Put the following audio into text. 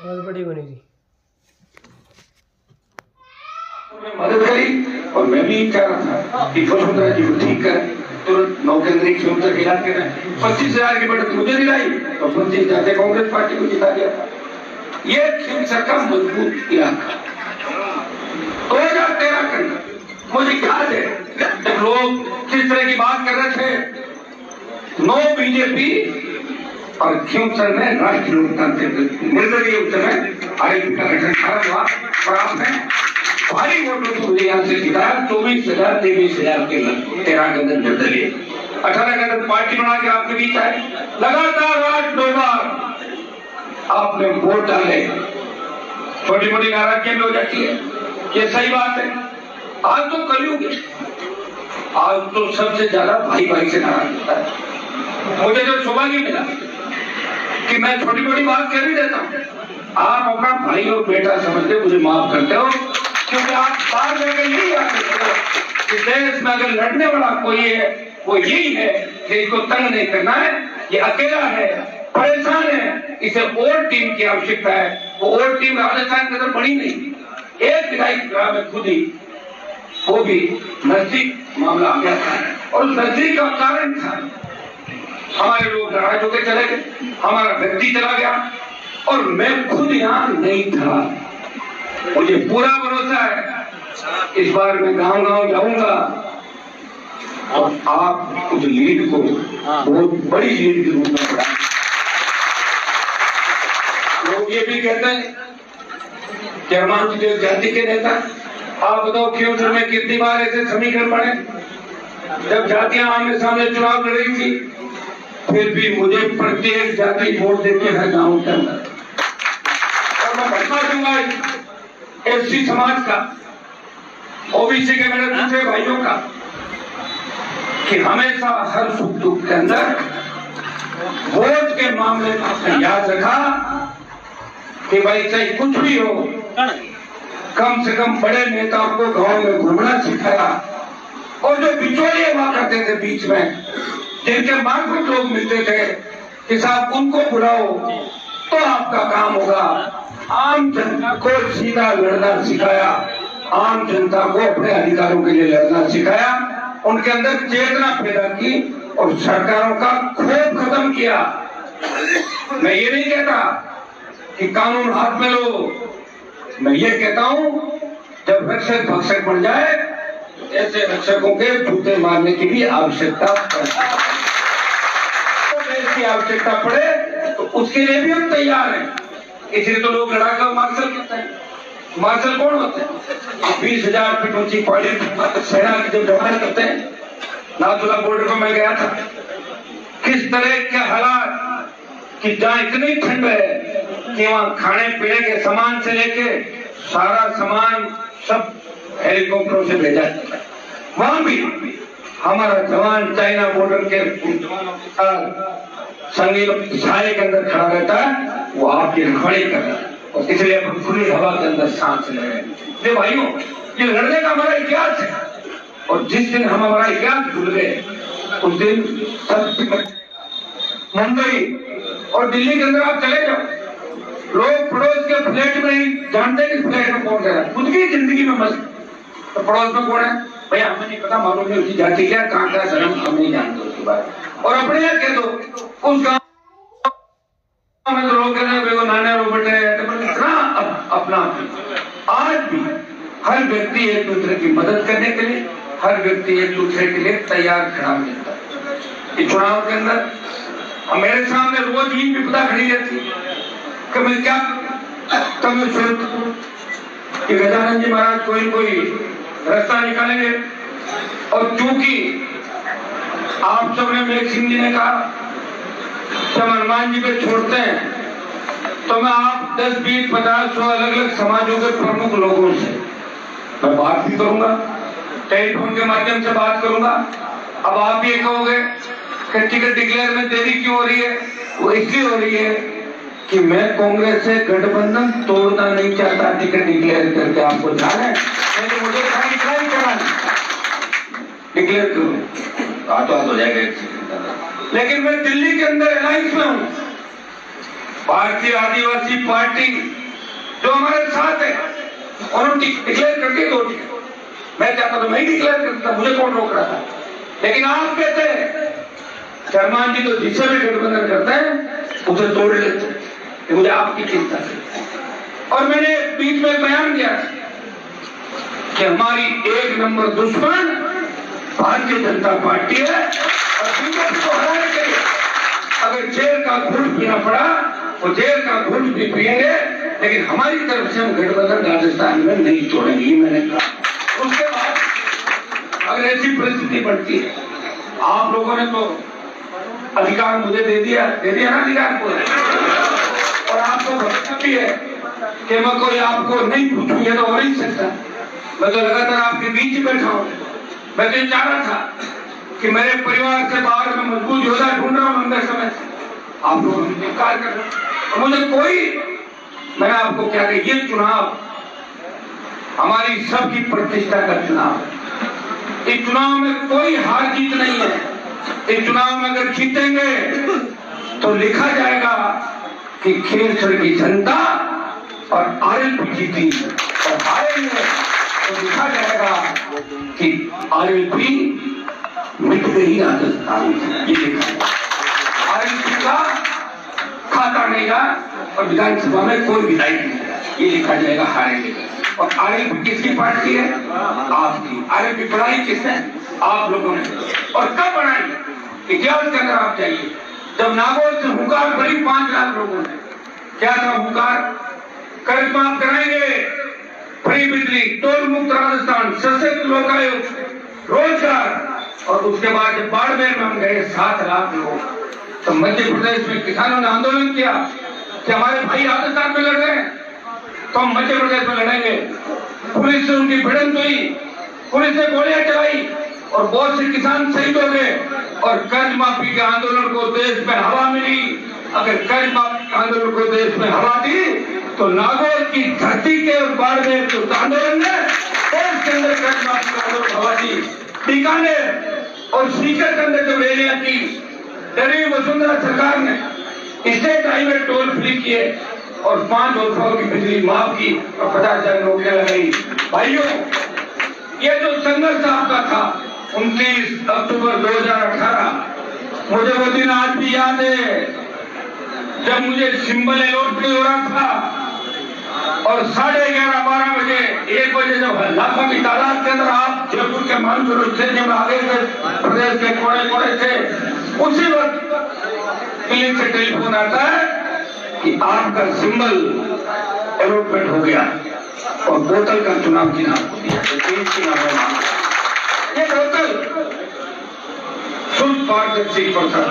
बहुत बड़ी बनी थी। मदद करी और मैं भी चाह रहा था कि वसुंधरा जी को ठीक करें, तुरंत 9 केंद्रीय खेमचर के इलाज करें। 25,000 की बढ़त मुझे दिलाई और 25,000 से कांग्रेस पार्टी को जिता दिया। ये खेमचर का मजबूत इलाका 2013 के अंदर मुझे याद है जब लोग किस तरह की बात कर रहे थे, नो बीजेपी और खेमचर में राष्ट्रीय लोकतांत्रिक निर्दलीय उस समय आयोग का गठन हुआ और आपने भारी वोटों से मुझे यहाँ से जिताया। 24,000 23,000 के 13 के अंदर निर्दलीय 18 के अंदर पार्टी बना के आपके बीच आए। लगातार 8-9 बार आपने वोट डाले, छोटी मोटी नाराजगियां भी हो जाती है, ये सही बात है। आज तो कलयुग है, आज तो सबसे ज्यादा भाई भाई से नाराज होता है। मुझे जो सौभाग्य मिला कि मैं छोटी मोटी बात कह भी देता हूँ, आप अपना भाई और बेटा समझते मुझे माफ करते हो, क्योंकि आप बाहर जाकर यही याद रखते हो कि देश में अगर लड़ने वाला कोई है वो यही है कि इसको तंग नहीं करना है, ये अकेला है, परेशान है, इसे और टीम की आवश्यकता है। वो और टीम राजस्थान के अंदर बनी नहीं, एक विधायक चुनाव में खुद ही वो भी नजदीक मामला आ गया था और उस नजदीक का कारण था हमारे लोग नाराज होकर चले गए, हमारा व्यक्ति चला गया और मैं खुद यहाँ नहीं था। मुझे पूरा भरोसा है इस बार मैं गांव-गांव जाऊंगा और आप उस लीड को बहुत बड़ी लीड के रूप में पढ़ा। लोग ये भी कहते हैं कि अनुसूचित जाति के नेता, आप बताओ खेमचर में कितनी बार ऐसे समीकरण बने जब जातियां आमने सामने चुनाव लड़ रही थी, फिर भी मुझे प्रत्येक जाति वोट देते हैं गांव के अंदर। और मैं भरमा दूंगा एससी समाज का, ओबीसी के मेरे दूसरे भाइयों का, कि हमेशा हर सुख दुख के अंदर वोट के मामले में आपने याद रखा कि भाई चाहे कुछ भी हो, कम से कम बड़े नेताओं को गांव में घूमना सिखाया और जो बिचौलिए हुआ करते थे बीच में, जिनके मार्फत लोग मिलते थे कि साहब उनको बुलाओ तो आपका काम होगा, आम जनता को सीधा लड़ना सिखाया, आम जनता को अपने अधिकारों के लिए लड़ना सिखाया, उनके अंदर चेतना पैदा की और सरकारों का खौफ खत्म किया। मैं ये नहीं कहता कि कानून हाथ में लो, मैं ये कहता हूं जब रक्षक भक्षक बन जाए तो ऐसे रक्षकों के जूते मारने की भी आवश्यकता पड़ती है। आवश्यकता पड़े तो उसके लिए भी हम तैयार हैं। इसलिए तो लोग लड़ाकर मार्शल कहते हैं। मार्शल कौन होते हैं? 20,000 फीट ऊंची पहाड़ी सेना की जब जवान करते हैं। नाथुला बॉर्डर पर मैं गया था, किस तरह के हालात कि जहाँ इतनी ठंड है कि वहाँ खाने पीने के सामान से लेके सारा सामान सब हेलीकॉप्टरों से भेजा जाता है। वहां भी हमारा जवान चाइना बॉर्डर के संगीन साये के अंदर खड़ा रहता है, वो आपकी रखवाली कर रहा है और इसलिए अपन खुली हवा के अंदर सांस ले रहे हैं। ये भाइयों, ये लड़ने का हमारा इतिहास है और जिस दिन हम हमारा इतिहास भूल गए उस दिन सब मुंबई और दिल्ली के अंदर आप चले जाओ, लोग पड़ोस के फ्लैट में ही जानते कि फ्लैट में कौन रह रहा है, खुद की जिंदगी में मस्त, तो पड़ोस में कौन है भैया हमें नहीं पता, मालूम नहीं उसकी जाति क्या, कहाँ का धर्म, हम नहीं जानते उसके बारे में। और अपने यहाँ कह दो उस गाँव में तो लोग नाना रो बेटे इतना अपना। आज भी हर व्यक्ति एक दूसरे की मदद करने के लिए, हर व्यक्ति एक दूसरे के लिए तैयार खड़ा मिलता है। इस चुनाव के अंदर मेरे सामने रोज ही विपदा खड़ी रहती कि मैं क्या तब मैं सोचता कि गजानन जी महाराज कोई रास्ता निकालेंगे। और क्योंकि आप सबने मेघ सिंह जी ने कहा जब हनुमान जी पे छोड़ते हैं तो मैं आप 10, 20, 50, 100 अलग अलग समाजों के प्रमुख लोगों से मैं बात भी करूंगा, टेलीफोन के माध्यम से बात करूंगा। अब आप ये कहोगे कि टिकट डिक्लेयर में देरी क्यों हो रही है? वो इसलिए हो रही है कि मैं कांग्रेस से गठबंधन तोड़ना नहीं चाहता टिकट डिक्लेयर करके, आपको ध्यान है? मुझे डिक्लेयर करूं हाथ हो जाएगा, लेकिन मैं दिल्ली के अंदर अलायंस में हूं भारतीय आदिवासी पार्टी जो हमारे साथ है उन्होंने डिक्लेयर कर दी 2 टिकट। मैं चाहता था मैं डिक्लेयर करता, मुझे कौन रोक रहा था? लेकिन आप कहते हैं शर्मान जी तो जिससे भी गठबंधन करते हैं उसे तोड़ लेते हैं, तो मुझे आपकी चिंता है। और मैंने बीच में बयान दिया कि हमारी 1 नंबर दुश्मन भारतीय जनता पार्टी है और बीजेपी को हराने के लिए अगर जेल का घूंट पीना पड़ा तो जेल का घूंट भी पिएंगे, लेकिन हमारी तरफ से हम गठबंधन राजस्थान में नहीं तोड़ेंगे। मैंने कहा उसके बाद अगर ऐसी परिस्थिति बढ़ती है, आप लोगों ने तो अधिकार मुझे दे दिया ना अधिकार को, और आपको भरोसा भी है कि मैं कोई आपको नहीं पूछूंगा तो हो नहीं सकता। मैं तो लगातार आपके बीच ही बैठा हूँ। मैं तो चाह रहा था कि मेरे परिवार से बाहर में मजबूत योद्धा ढूंढ रहा हूँ लंबे समय से, आप लोगों ने स्वीकार कर रहे। मुझे कोई, मैंने आपको क्या कहा, ये चुनाव हमारी सबकी प्रतिष्ठा का चुनाव है। इस चुनाव में कोई हार जीत नहीं है। इस चुनाव में अगर जीतेंगे तो लिखा जाएगा कि खेलसर की जनता और आरएलपी जीती, और हारेंगे तो लिखा जाएगा कि आरएलपी मिट गई राजस्थान। ये लिखा आरएलपी का खाता नहीं रहा और विधानसभा में कोई विधायक नहीं रहा, ये लिखा जाएगा हारेंगे। और आरएलपी किसकी पार्टी है? आपकी। आरएलपी बनाई किसने? आप लोगों ने। और कब बनाई? इतिहास के अंदर आप जाइए, जब नागौर से हुंकार भरी 5 लाख लोगों ने, क्या था हुंकार? कर्ज माफ कराएंगे, फ्री बिजली, टोल मुक्त राजस्थान, सशक्त लोकायुक्त, रोजगार। और उसके बाद जब बाड़मेर में हम गए 7 लाख लोग, तो मध्य प्रदेश में किसानों ने आंदोलन किया कि हमारे भाई राजस्थान में लड़ रहे हैं तो हम मध्य प्रदेश में लड़ेंगे। पुलिस से उनकी भिड़ंत हुई, पुलिस ने गोलियां चलाई और बहुत से किसान शहीद हो गए। और कर्ज माफी के आंदोलन को देश में हवा मिली। अगर कर्ज माफी के आंदोलन को देश में हवा दी तो नागौर की धरती के और बाड़मेर के आंदोलन ने देश के अंदर कर्ज माफी का आंदोलन हवा दी। बीकानेर और सीकर के अंदर जब रैलियां की, तभी वसुंधरा सरकार ने स्टेट हाईवे टोल फ्री किए और 5 वर्षों की बिजली माफ की और 50,000 नौकरियां लगाई। भाइयों, ये जो संघर्ष आपका था 29 अक्टूबर 2018, मुझे वो दिन आज भी याद है जब मुझे सिंबल अलॉट नहीं हो रहा था और 11:30-12 बजे 1 बजे जब लाखों की तादाद के अंदर आप जयपुर के मानसरोवर स्टेडियम में आगे थे, प्रदेश के कोने-कोने थे, उसी वक्त क्लिनिक से टेलीफोन आता है कि आपका सिंबल अलॉटमेंट हो गया और बोतल का चुनाव जीना हो दिया। ये बोतल शुद्ध पारदर्शी प्रसाद